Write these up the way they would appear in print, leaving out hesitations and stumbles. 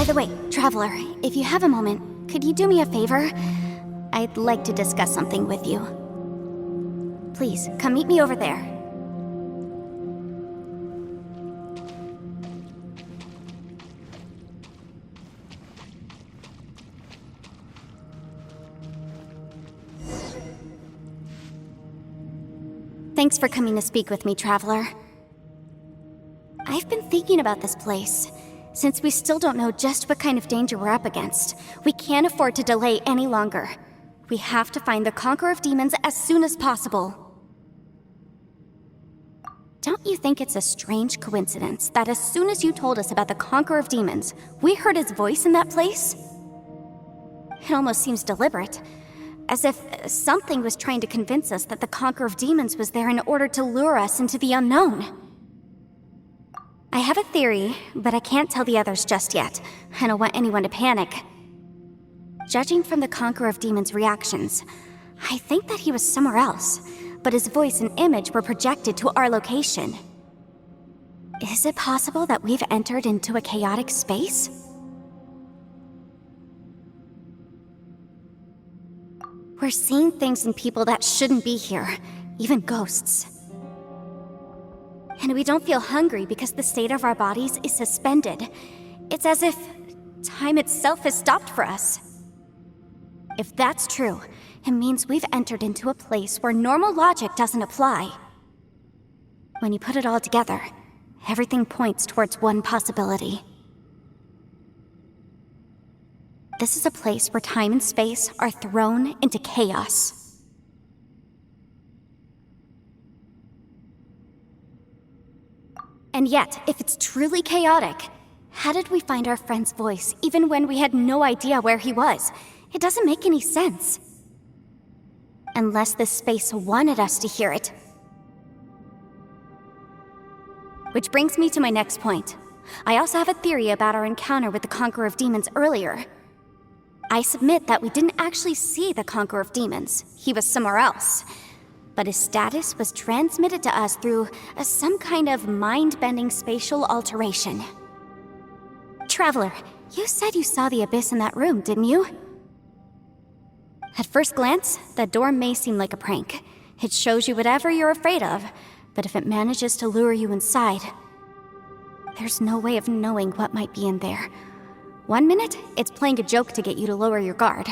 the way, Traveler, if you have a moment, could you do me a favor? I'd like to discuss something with you. Please, come meet me over there. Thanks for coming to speak with me, Traveler. I've been thinking about this place. Since we still don't know just what kind of danger we're up against, we can't afford to delay any longer. We have to find the Conqueror of Demons as soon as possible. Don't you think it's a strange coincidence that as soon as you told us about the Conqueror of Demons, we heard his voice in that place? It almost seems deliberate, as if something was trying to convince us that the Conqueror of Demons was there in order to lure us into the unknown. I have a theory, but I can't tell the others just yet. I don't want anyone to panic. Judging from the Conqueror of Demons' reactions, I think that he was somewhere else, but his voice and image were projected to our location. Is it possible that we've entered into a chaotic space? We're seeing things in people that shouldn't be here, even ghosts. And we don't feel hungry because the state of our bodies is suspended. It's as if time itself has stopped for us. If that's true, it means we've entered into a place where normal logic doesn't apply. When you put it all together, everything points towards one possibility. This is a place where time and space are thrown into chaos. And yet, if it's truly chaotic, how did we find our friend's voice even when we had no idea where he was? It doesn't make any sense. Unless this space wanted us to hear it. Which brings me to my next point. I also have a theory about our encounter with the Conqueror of Demons earlier. I submit that we didn't actually see the Conqueror of Demons. He was somewhere else. But his status was transmitted to us through some kind of mind-bending spatial alteration. Traveler, you said you saw the abyss in that room, didn't you? At first glance, that door may seem like a prank. It shows you whatever you're afraid of, but if it manages to lure you inside, there's no way of knowing what might be in there. One minute, it's playing a joke to get you to lower your guard.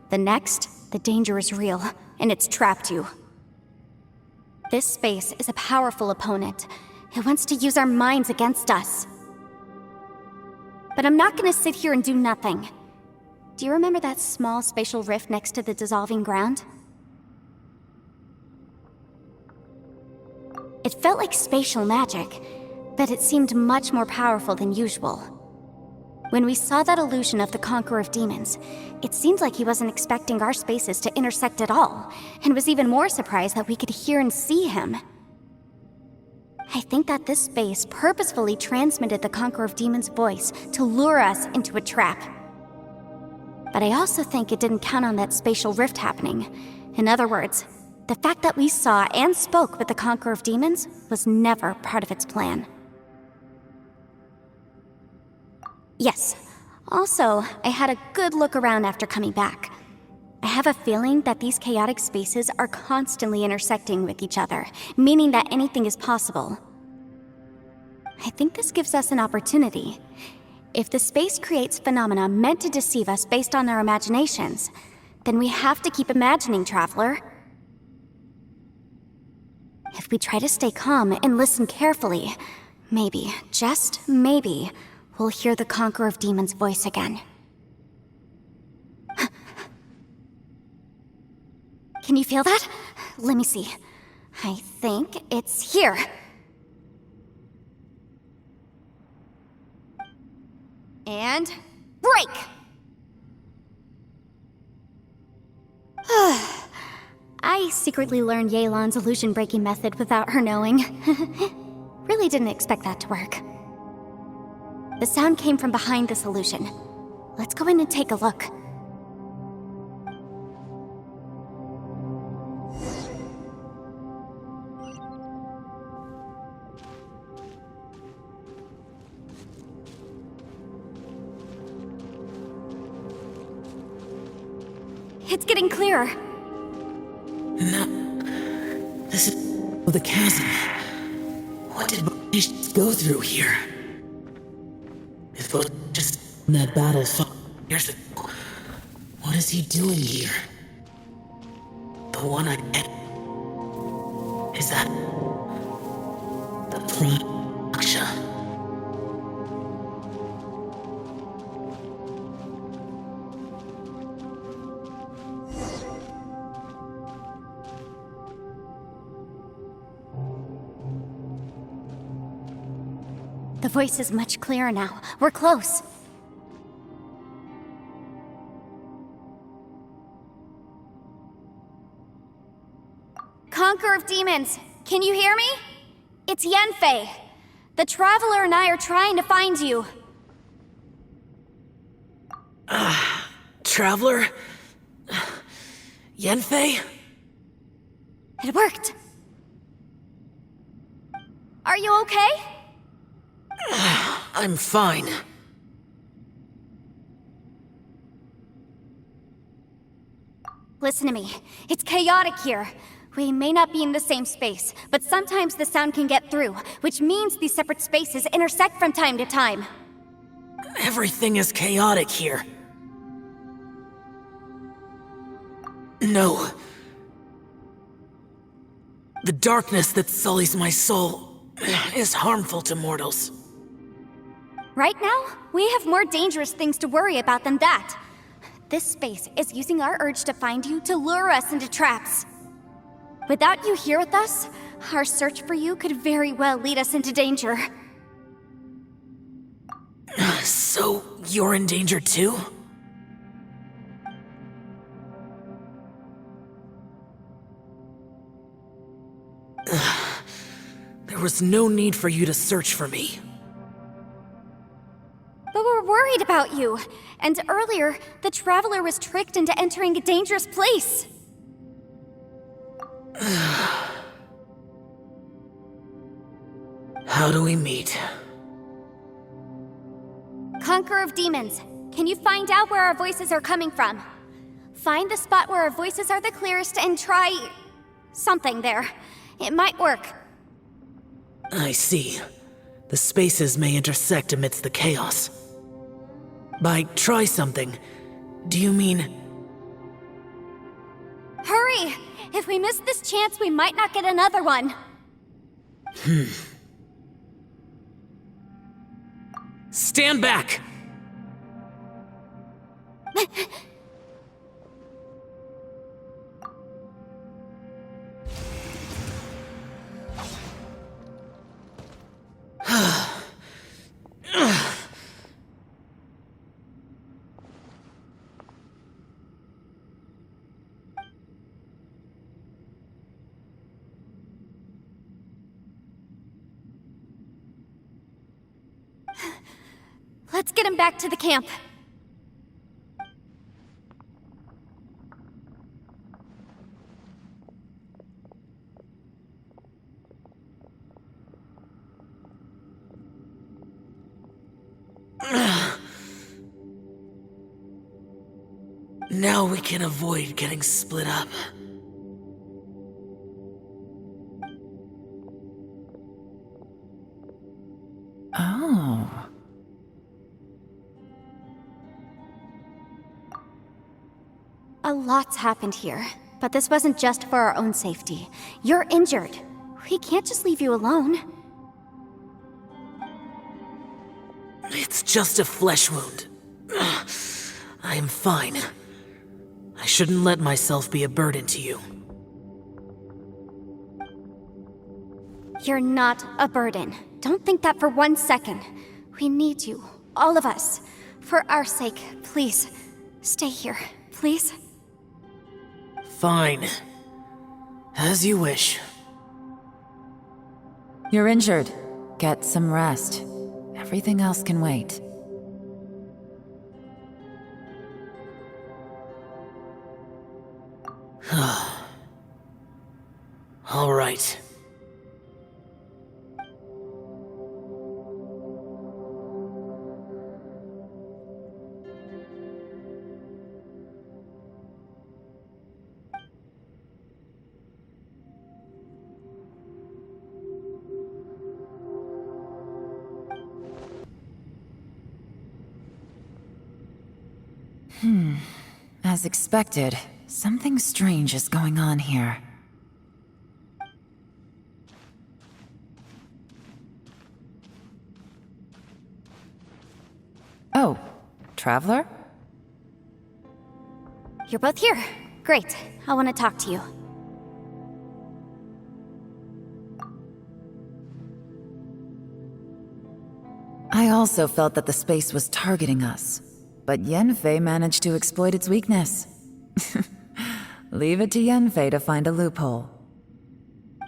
The next, the danger is real, and it's trapped you. This space is a powerful opponent. It wants to use our minds against us. But I'm not gonna sit here and do nothing. Do you remember that small spatial rift next to the dissolving ground? It felt like spatial magic, but it seemed much more powerful than usual. When we saw that illusion of the Conqueror of Demons, it seemed like he wasn't expecting our spaces to intersect at all, and was even more surprised that we could hear and see him. I think that this space purposefully transmitted the Conqueror of Demons' voice to lure us into a trap. But I also think it didn't count on that spatial rift happening. In other words, the fact that we saw and spoke with the Conqueror of Demons was never part of its plan. Yes. Also, I had a good look around after coming back. I have a feeling that these chaotic spaces are constantly intersecting with each other, meaning that anything is possible. I think this gives us an opportunity. If the space creates phenomena meant to deceive us based on our imaginations, then we have to keep imagining, Traveler. If we try to stay calm and listen carefully, maybe, just maybe, we'll hear the Conqueror of Demons' voice again. Can you feel that? Let me see. I think it's here. And break! I secretly learned Yelan's illusion-breaking method without her knowing. Really didn't expect that to work. The sound came from behind this illusion. Let's go in and take a look. It's getting clearer. No. This is the chasm. What did Botish go through here? If Botish in that battle years ago, what is he doing here? The one I met. Is that the Aksha? The voice is much clearer now. We're close. Conqueror of Demons, can you hear me? It's Yanfei. The Traveler and I are trying to find you. Traveler? Yanfei? It worked. Are you okay? I'm fine. Listen to me. It's chaotic here. We may not be in the same space, but sometimes the sound can get through, which means these separate spaces intersect from time to time. Everything is chaotic here. No. The darkness that sullies my soul is harmful to mortals. Right now, we have more dangerous things to worry about than that. This space is using our urge to find you to lure us into traps. Without you here with us, our search for you could very well lead us into danger. So, you're in danger too? There was no need for you to search for me. But we're worried about you. And earlier, the Traveler was tricked into entering a dangerous place. How do we meet? Conqueror of Demons, can you find out where our voices are coming from? Find the spot where our voices are the clearest and try... something there. It might work. I see. The spaces may intersect amidst the chaos. By try something, do you mean... Hurry! If we miss this chance, we might not get another one. Stand back! Let's get him back to the camp. Now we can avoid getting split up. Oh. A lot's happened here, but this wasn't just for our own safety. You're injured. We can't just leave you alone. It's just a flesh wound. I am fine. I shouldn't let myself be a burden to you. You're not a burden. Don't think that for 1 second. We need you, all of us. For our sake, please, stay here, please. Fine. As you wish. You're injured. Get some rest. Everything else can wait. All right. As expected, something strange is going on here. Oh, Traveler? You're both here. Great. I want to talk to you. I also felt that the space was targeting us, but Yenfei managed to exploit its weakness. Leave it to Yenfei to find a loophole.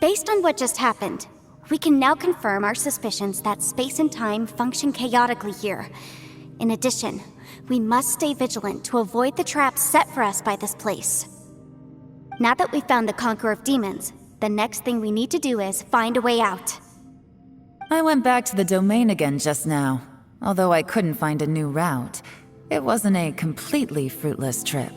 Based on what just happened, we can now confirm our suspicions that space and time function chaotically here. In addition, we must stay vigilant to avoid the traps set for us by this place. Now that we've found the Conqueror of Demons, the next thing we need to do is find a way out. I went back to the domain again just now. Although I couldn't find a new route, it wasn't a completely fruitless trip.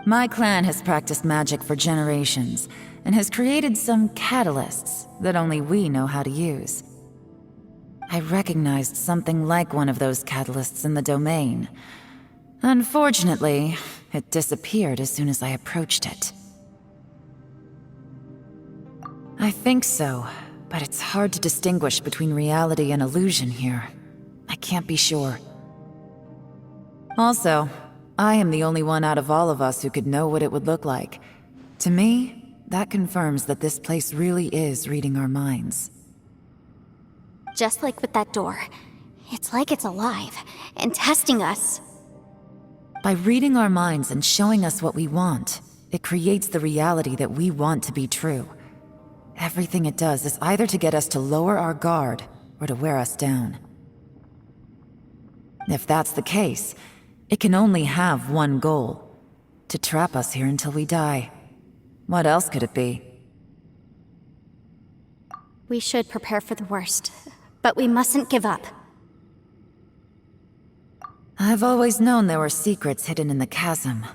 My clan has practiced magic for generations, and has created some catalysts that only we know how to use. I recognized something like one of those catalysts in the domain. Unfortunately, it disappeared as soon as I approached it. I think so, but it's hard to distinguish between reality and illusion here. I can't be sure. Also, I am the only one out of all of us who could know what it would look like. To me, that confirms that this place really is reading our minds. Just like with that door. It's like it's alive, and testing us. By reading our minds and showing us what we want, it creates the reality that we want to be true. Everything it does is either to get us to lower our guard, or to wear us down. If that's the case, it can only have one goal: to trap us here until we die. What else could it be? We should prepare for the worst, but we mustn't give up. I've always known there were secrets hidden in the chasm,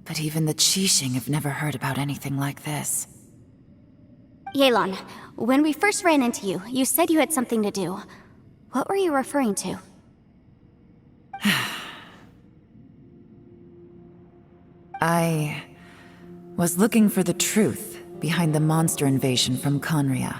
but even the Qixing have never heard about anything like this. Yelan, when we first ran into you, you said you had something to do. What were you referring to? I was looking for the truth behind the monster invasion from Conria.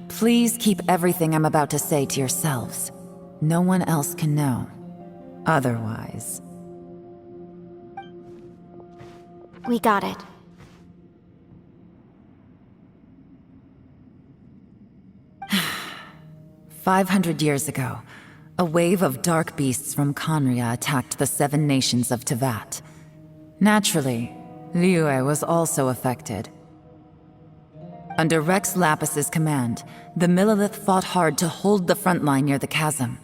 Please keep everything I'm about to say to yourselves. No one else can know. Otherwise... We got it. "500 years ago, a wave of dark beasts from Conria attacked the 7 nations of Tevat. Naturally, Liyue was also affected. Under Rex Lapis's command, the Millelith fought hard to hold the front line near the chasm.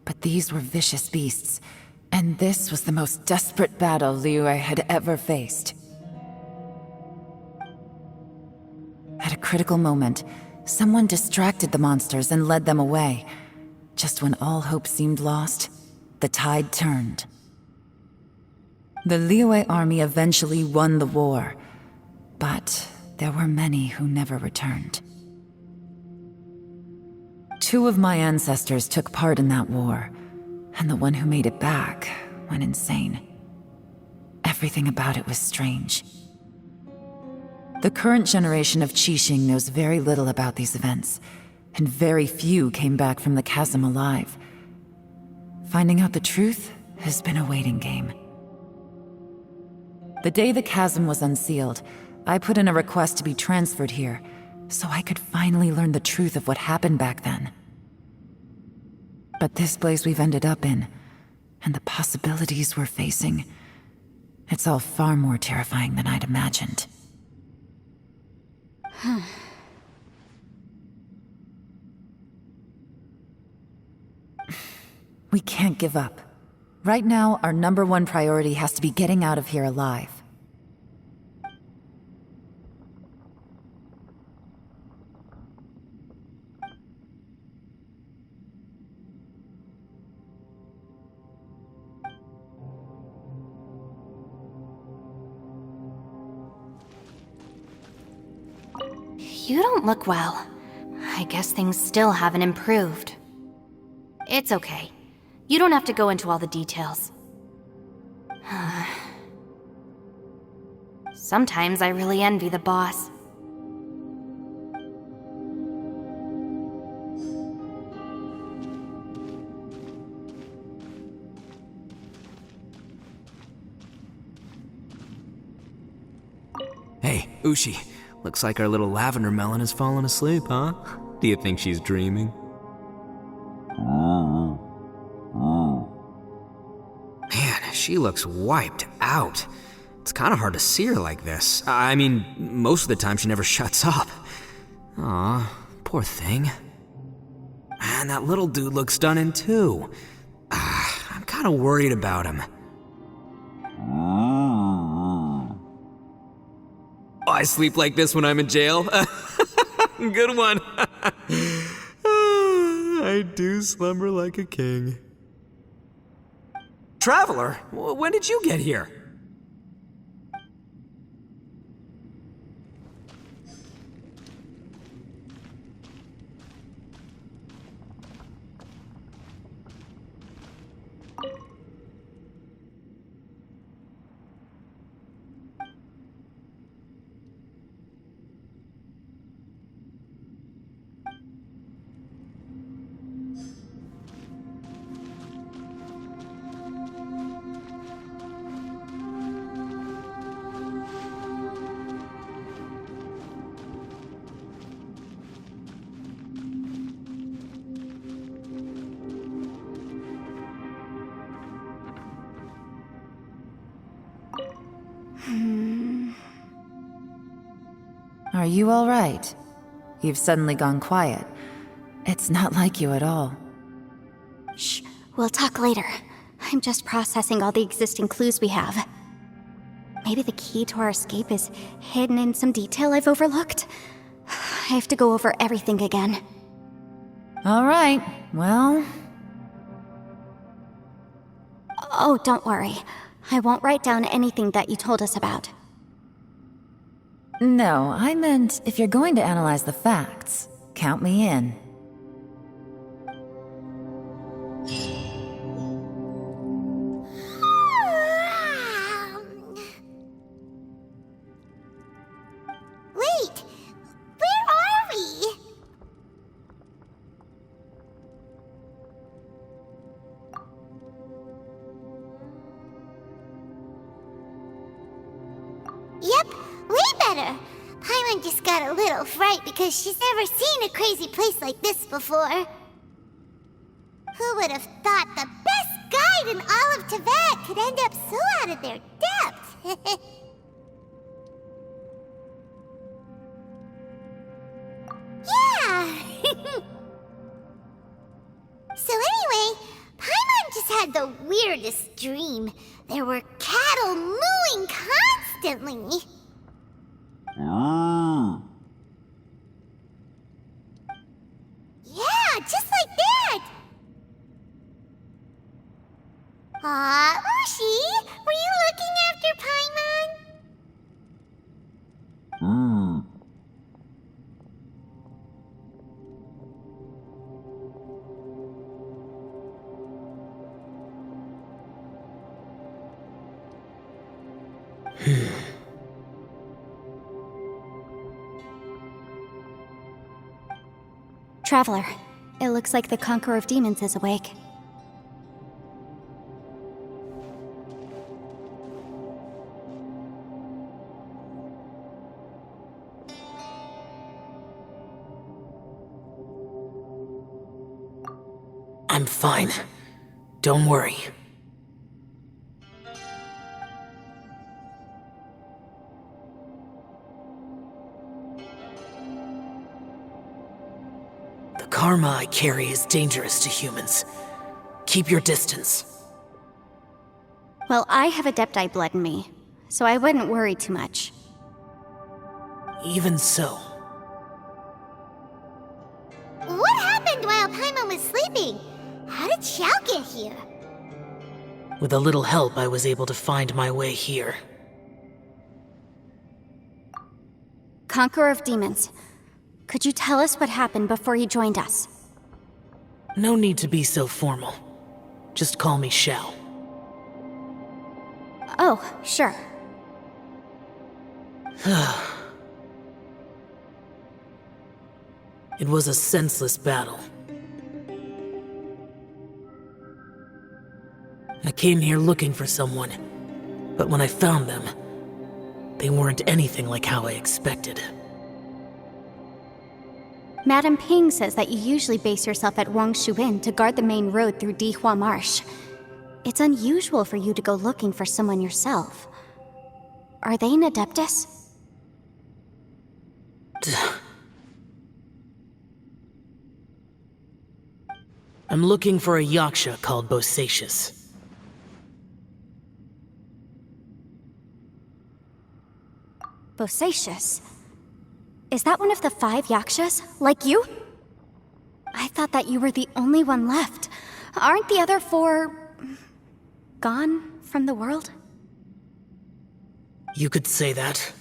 But these were vicious beasts, and this was the most desperate battle Liyue had ever faced. At a critical moment, someone distracted the monsters and led them away. Just when all hope seemed lost, the tide turned. The Liyue army eventually won the war, but there were many who never returned. 2 of my ancestors took part in that war, and the one who made it back went insane. Everything about it was strange. The current generation of Qixing knows very little about these events, and very few came back from the chasm alive. Finding out the truth has been a waiting game. The day the chasm was unsealed, I put in a request to be transferred here, so I could finally learn the truth of what happened back then. But this place we've ended up in, and the possibilities we're facing, it's all far more terrifying than I'd imagined. We can't give up. Right now, our #1 priority has to be getting out of here alive. You don't look well. I guess things still haven't improved. It's okay. You don't have to go into all the details. Sometimes I really envy the boss. Hey, Ushi. Looks like our little lavender melon has fallen asleep, huh? Do you think she's dreaming? Man, she looks wiped out. It's kind of hard to see her like this. I mean, most of the time she never shuts up. Aw, poor thing. Man, that little dude looks stunning too. I'm kind of worried about him. I sleep like this when I'm in jail. Good one. I do slumber like a king. Traveler, when did you get here? Are you all right? You've suddenly gone quiet. It's not like you at all. Shh, we'll talk later. I'm just processing all the existing clues we have. Maybe the key to our escape is hidden in some detail I've overlooked. I have to go over everything again. All right, well... Oh, don't worry. I won't write down anything that you told us about. No, I meant if you're going to analyze the facts, count me in. Wait! Where are we? Yep, way better. Paimon just got a little fright because she's never seen a crazy place like this before. Who would have thought the best guide in all of Tibet could end up so out of their depth? Yeah! So anyway, Paimon just had the weirdest dream. There were cattle mooing constantly. Yeah, just like that! Aw, Ushi, were you looking after Paimon? Traveler, it looks like the Conqueror of Demons is awake. I'm fine. Don't worry. The karma I carry is dangerous to humans. Keep your distance. Well, I have Adepti blood in me, so I wouldn't worry too much. Even so. What happened while Paimon was sleeping? How did Xiao get here? With a little help, I was able to find my way here. Conqueror of Demons. Could you tell us what happened before he joined us? No need to be so formal. Just call me Shao. Oh, sure. It was a senseless battle. I came here looking for someone, but when I found them, they weren't anything like how I expected. Madame Ping says that you usually base yourself at Wangshu Inn to guard the main road through Dihua Marsh. It's unusual for you to go looking for someone yourself. Are they an Adeptus? I'm looking for a Yaksha called Bosacius. Bosacius? Is that one of the 5 Yakshas, like you? I thought that you were the only one left. Aren't the other 4... gone from the world? You could say that.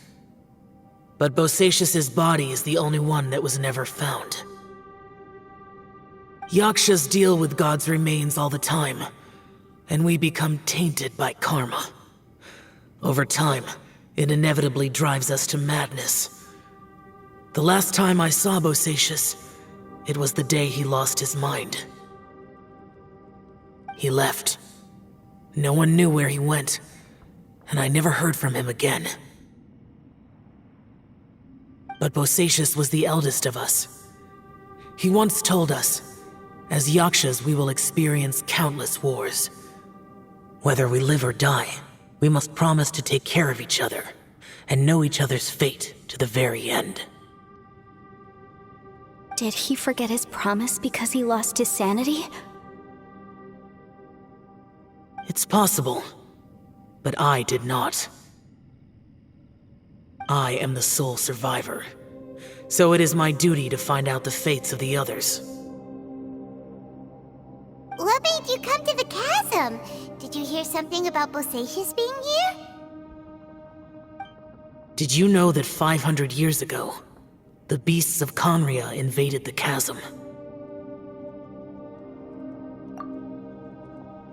But Bosacius's body is the only one that was never found. Yakshas deal with God's remains all the time, and we become tainted by karma. Over time, it inevitably drives us to madness. The last time I saw Bosacius, it was the day he lost his mind. He left. No one knew where he went, and I never heard from him again. But Bosacius was the eldest of us. He once told us, as Yakshas we will experience countless wars. Whether we live or die, we must promise to take care of each other, and know each other's fate to the very end. Did he forget his promise because he lost his sanity? It's possible, but I did not. I am the sole survivor, so it is my duty to find out the fates of the others. What made you come to the chasm? Did you hear something about Bosacius being here? Did you know that 500 years ago, the beasts of Conria invaded the chasm?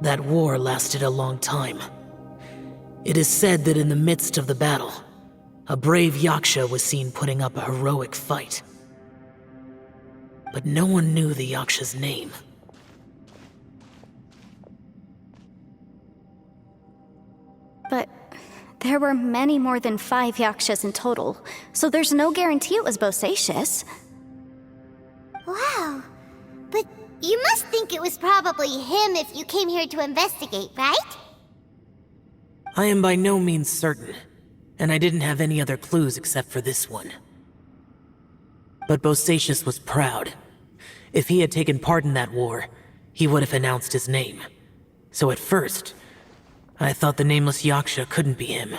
That war lasted a long time. It is said that in the midst of the battle, a brave Yaksha was seen putting up a heroic fight. But no one knew the Yaksha's name. But there were many more than 5 Yakshas in total, so there's no guarantee it was Bosacius. Wow. But you must think it was probably him if you came here to investigate, right? I am by no means certain, and I didn't have any other clues except for this one. But Bosacius was proud. If he had taken part in that war, he would have announced his name. So at first, I thought the nameless Yaksha couldn't be him.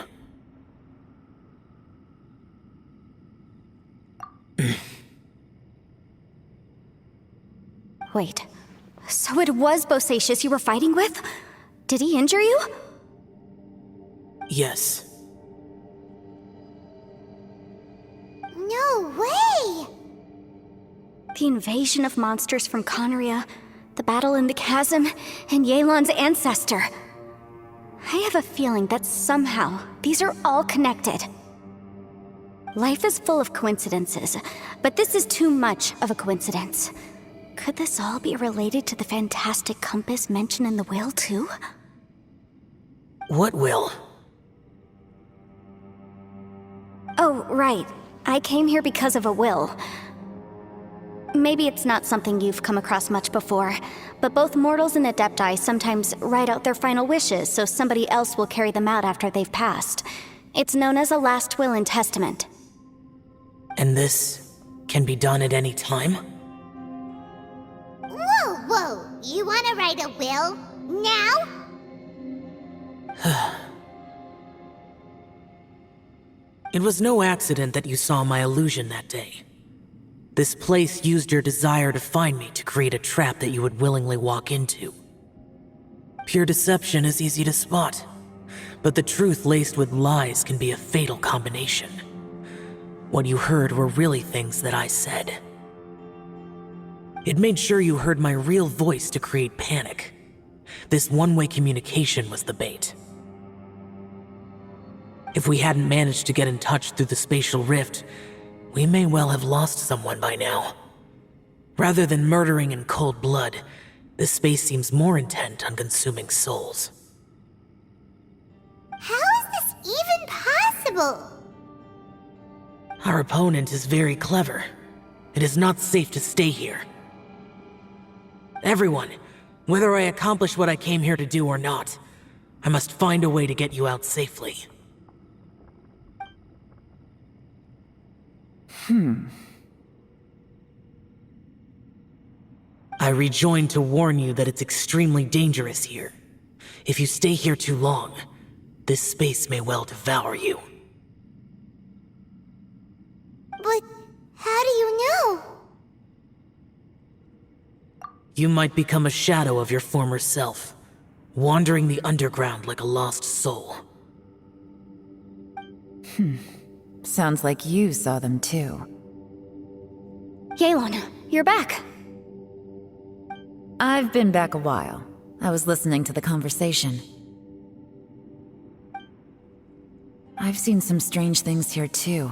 Wait, so it was Bosacius you were fighting with? Did he injure you? Yes. No way! The invasion of monsters from Conria, the battle in the chasm, and Yelan's ancestor. I have a feeling that somehow these are all connected. Life is full of coincidences, but this is too much of a coincidence. Could this all be related to the fantastic compass mentioned in the will, too? What will? Oh, right. I came here because of a will. Maybe it's not something you've come across much before, but both mortals and adepti sometimes write out their final wishes so somebody else will carry them out after they've passed. It's known as a last will and testament. And this can be done at any time? Whoa, whoa! You wanna write a will? Now? It was no accident that you saw my illusion that day. This place used your desire to find me to create a trap that you would willingly walk into. Pure deception is easy to spot, but the truth laced with lies can be a fatal combination. what you heard were really things that I said. It made sure you heard my real voice to create panic. This one-way communication was the bait. If we hadn't managed to get in touch through the spatial rift, we may well have lost someone by now. Rather than murdering in cold blood, this space seems more intent on consuming souls. How is this even possible? Our opponent is very clever. It is not safe to stay here. Everyone, whether I accomplish what I came here to do or not, I must find a way to get you out safely. I rejoined to warn you that it's extremely dangerous here. If you stay here too long, this space may well devour you. But how do you know? You might become a shadow of your former self, wandering the underground like a lost soul. Sounds like you saw them too. Yelan, you're back. I've been back a while. I was listening to the conversation. I've seen some strange things here too.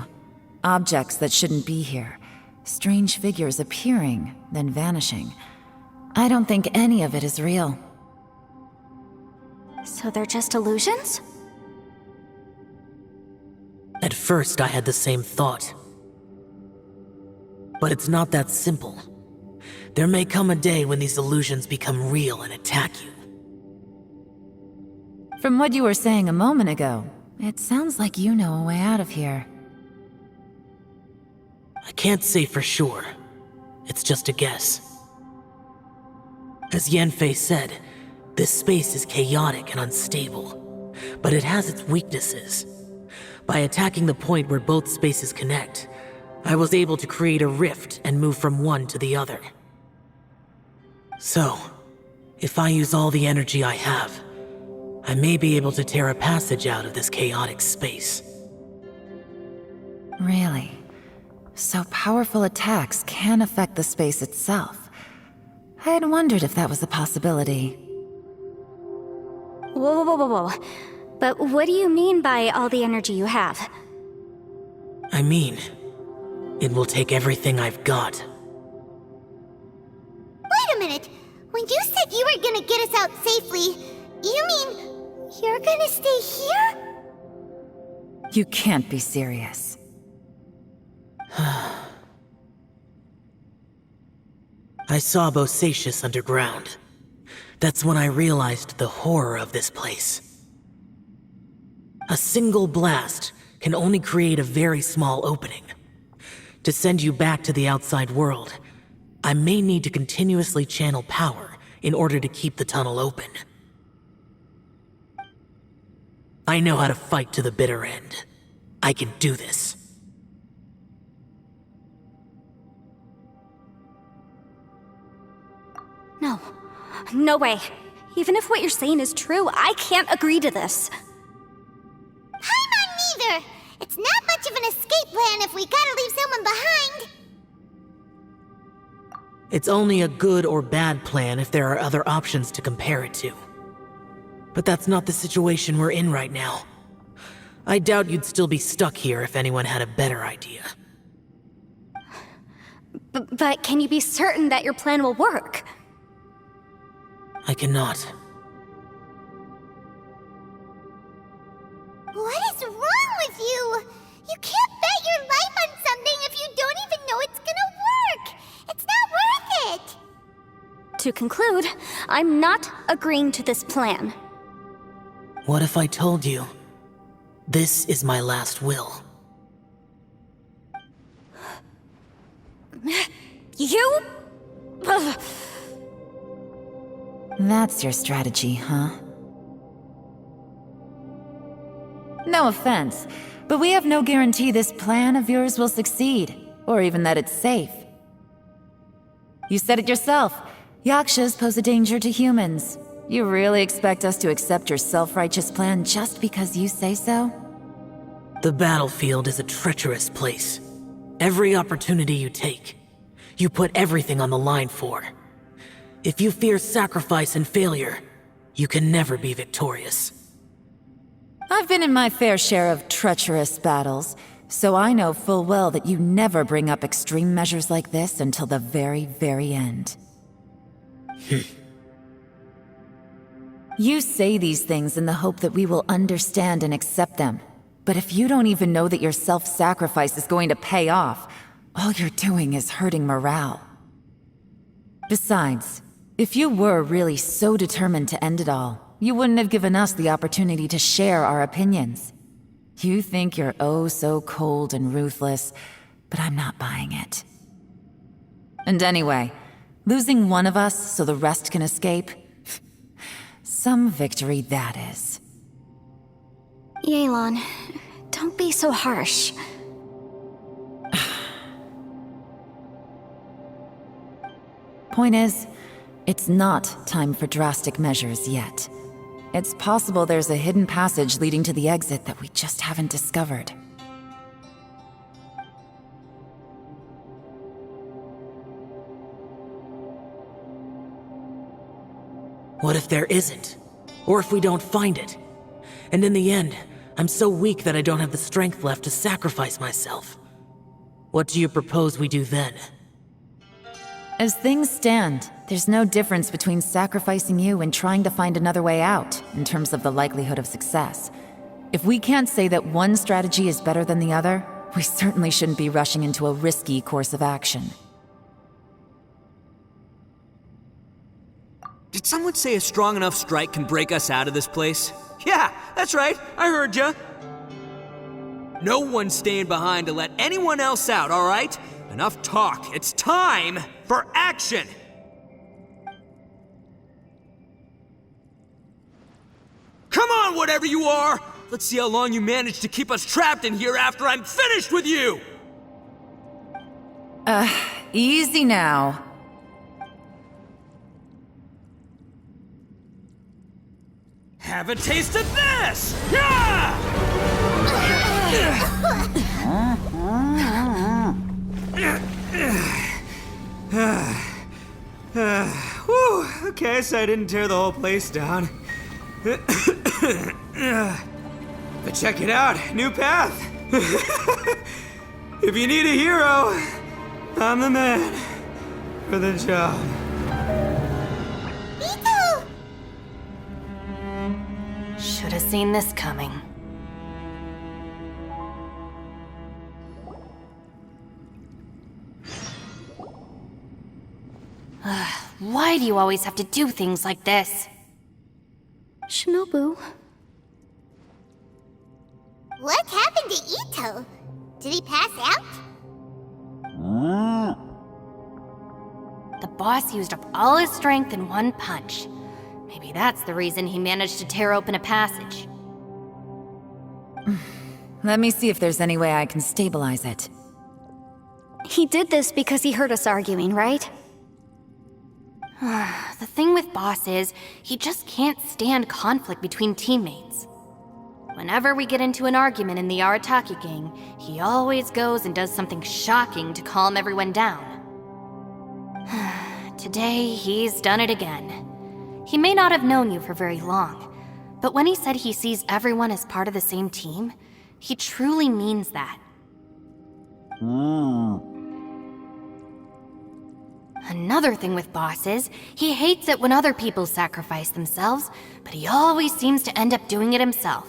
Objects that shouldn't be here. Strange figures appearing, then vanishing. I don't think any of it is real. So they're just illusions? At first, I had the same thought. But it's not that simple. There may come a day when these illusions become real and attack you. From what you were saying a moment ago, it sounds like you know a way out of here. I can't say for sure. It's just a guess. As Yanfei said, this space is chaotic and unstable, but it has its weaknesses. By attacking the point where both spaces connect, I was able to create a rift and move from one to the other. So, if I use all the energy I have, I may be able to tear a passage out of this chaotic space. Really? So powerful attacks can affect the space itself. I had wondered if that was a possibility. Whoa, whoa, whoa, whoa, whoa. But what do you mean by all the energy you have? I mean, it will take everything I've got. Wait a minute. When you said you were gonna get us out safely, you mean you're gonna stay here? You can't be serious. I saw Bosacius underground. That's when I realized the horror of this place. A single blast can only create a very small opening. To send you back to the outside world, I may need to continuously channel power in order to keep the tunnel open. I know how to fight to the bitter end. I can do this. No. No way. Even if what you're saying is true, I can't agree to this. I'm not neither. It's not much of an escape plan if we gotta leave someone behind. It's only a good or bad plan if there are other options to compare it to. But that's not the situation we're in right now. I doubt you'd still be stuck here if anyone had a better idea. But can you be certain that your plan will work? I cannot. What is wrong with you? You can't bet your life on something if you don't even know it's gonna work. It's not worth it. To conclude, I'm not agreeing to this plan. What if I told you, this is my last will? You? Ugh. That's your strategy, huh? No offense, but we have no guarantee this plan of yours will succeed, or even that it's safe. You said it yourself. Yakshas pose a danger to humans. You really expect us to accept your self-righteous plan just because you say so? The battlefield is a treacherous place. Every opportunity you take, you put everything on the line for. If you fear sacrifice and failure, you can never be victorious. I've been in my fair share of treacherous battles, so I know full well that you never bring up extreme measures like this until the very, very end. You say these things in the hope that we will understand and accept them. But if you don't even know that your self-sacrifice is going to pay off, all you're doing is hurting morale. Besides, if you were really so determined to end it all, you wouldn't have given us the opportunity to share our opinions. You think you're oh so cold and ruthless, but I'm not buying it. And anyway, losing one of us so the rest can escape? Some victory that is. Yelan, don't be so harsh. Point is, it's not time for drastic measures yet. It's possible there's a hidden passage leading to the exit that we just haven't discovered. What if there isn't? Or if we don't find it? And in the end, I'm so weak that I don't have the strength left to sacrifice myself. What do you propose we do then? As things stand, there's no difference between sacrificing you and trying to find another way out, in terms of the likelihood of success. If we can't say that one strategy is better than the other, we certainly shouldn't be rushing into a risky course of action. Did someone say a strong enough strike can break us out of this place? Yeah, that's right, I heard ya. No one's staying behind to let anyone else out, alright? Enough talk, it's time for action! Come on, whatever you are! Let's see how long you manage to keep us trapped in here after I'm finished with you! Easy now. Have a taste of this! Yeah! Whew, okay, so I didn't tear the whole place down. But check it out, new path. If you need a hero, I'm the man for the job. Ito! Should have seen this coming. Why do you always have to do things like this? Shinobu, What happened to Ito? Did he pass out? The boss used up all his strength in one punch. Maybe that's the reason he managed to tear open a passage. Let me see if there's any way I can stabilize it. he did this because he heard us arguing, right? The thing with Boss is, he just can't stand conflict between teammates. Whenever we get into an argument in the Arataki gang, he always goes and does something shocking to calm everyone down. Today, he's done it again. He may not have known you for very long, but when he said he sees everyone as part of the same team, he truly means that. Another thing with Boss is, he hates it when other people sacrifice themselves, but he always seems to end up doing it himself.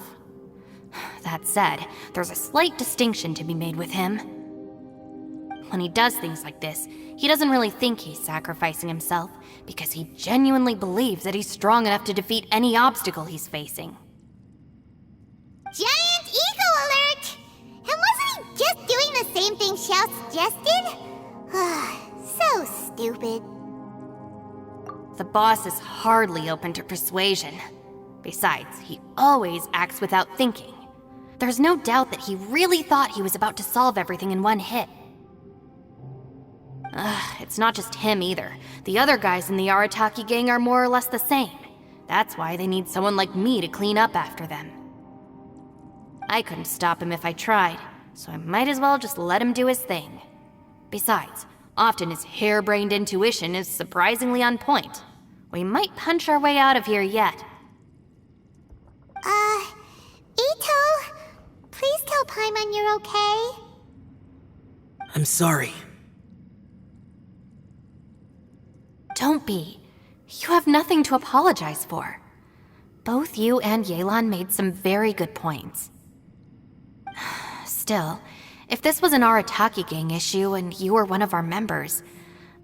That said, there's a slight distinction to be made with him. When he does things like this, he doesn't really think he's sacrificing himself, because he genuinely believes that he's strong enough to defeat any obstacle he's facing. Giant ego alert! And wasn't he just doing the same thing Xiao suggested? So stupid. The boss is hardly open to persuasion. Besides, he always acts without thinking. There's no doubt that he really thought he was about to solve everything in one hit. It's not just him either. The other guys in the Arataki gang are more or less the same. That's why they need someone like me to clean up after them. I couldn't stop him if I tried. so I might as well just let him do his thing. Besides, often his harebrained intuition is surprisingly on point. We might punch our way out of here yet. Ito, please tell Paimon you're okay. I'm sorry. Don't be. You have nothing to apologize for. Both you and Yelan made some very good points. Still, if this was an Arataki gang issue and you were one of our members,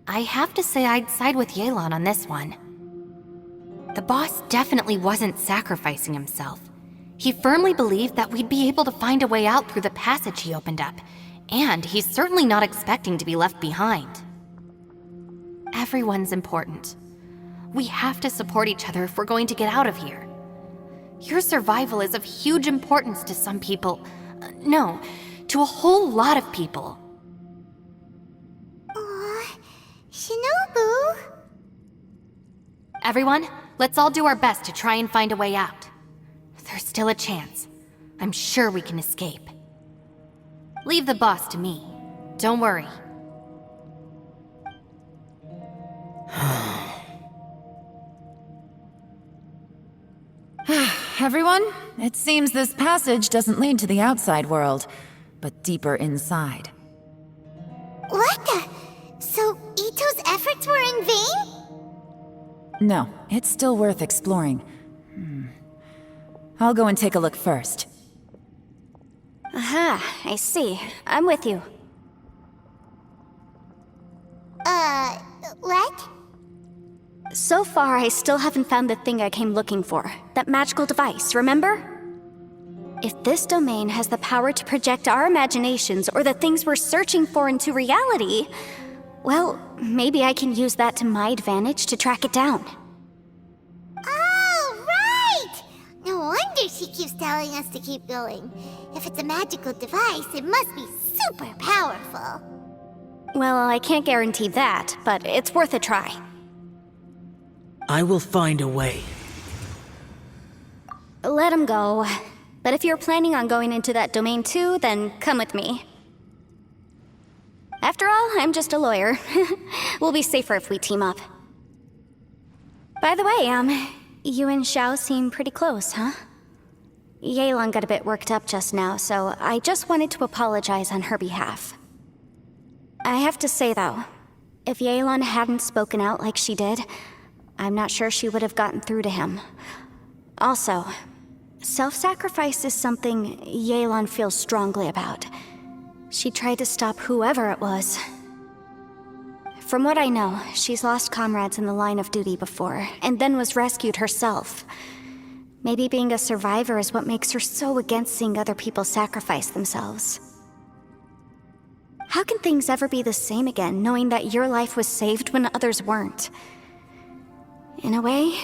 I have to say I'd side with Yelan on this one. The boss definitely wasn't sacrificing himself. He firmly believed that we'd be able to find a way out through the passage he opened up, and he's certainly not expecting to be left behind. Everyone's important. We have to support each other if we're going to get out of here. Your survival is of huge importance to some people. No, to a whole lot of people. Aw, Shinobu. Everyone, let's all do our best to try and find a way out. There's still a chance. I'm sure we can escape. Leave the boss to me. Don't worry. Everyone, it seems this passage doesn't lead to the outside world, but deeper inside. What the? So Ito's efforts were in vain? No, it's still worth exploring. I'll go and take a look first. Aha, I see. I'm with you. What? So far, I still haven't found the thing I came looking for. That magical device, remember? If this domain has the power to project our imaginations or the things we're searching for into reality, well, maybe I can use that to my advantage to track it down. Oh, right! No wonder she keeps telling us to keep going. If it's a magical device, it must be super powerful. Well, I can't guarantee that, but it's worth a try. I will find a way. Let him go. But if you're planning on going into that domain too, then come with me. After all, I'm just a lawyer. We'll be safer if we team up. By the way, you and Xiao seem pretty close, huh? Yelan got a bit worked up just now, so I just wanted to apologize on her behalf. I have to say, though, if Yelan hadn't spoken out like she did, I'm not sure she would have gotten through to him. Also, self-sacrifice is something Yelan feels strongly about. She tried to stop whoever it was. From what I know, she's lost comrades in the line of duty before, and then was rescued herself. Maybe being a survivor is what makes her so against seeing other people sacrifice themselves. How can things ever be the same again, knowing that your life was saved when others weren't? In a way,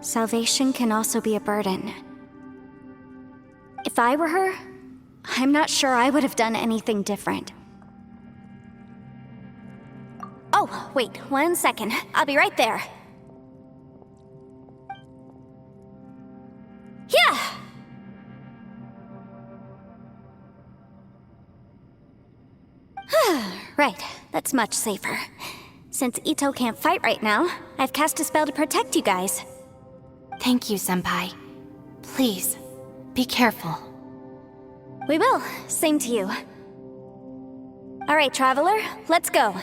salvation can also be a burden. If I were her, I'm not sure I would have done anything different. Oh, wait, 1 second. I'll be right there. Yeah! Right, that's much safer. Since Ito can't fight right now, I've cast a spell to protect you guys. Thank you, Senpai. Please, be careful. We will. Same to you. All right, Traveler, let's go.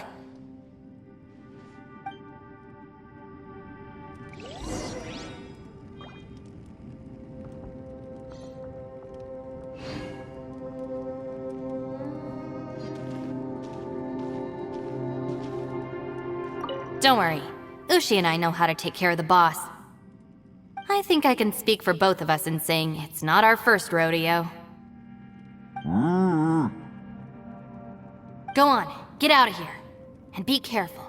Don't worry. Ushi and I know how to take care of the boss. I think I can speak for both of us in saying it's not our first rodeo. Go on, get out of here. And be careful.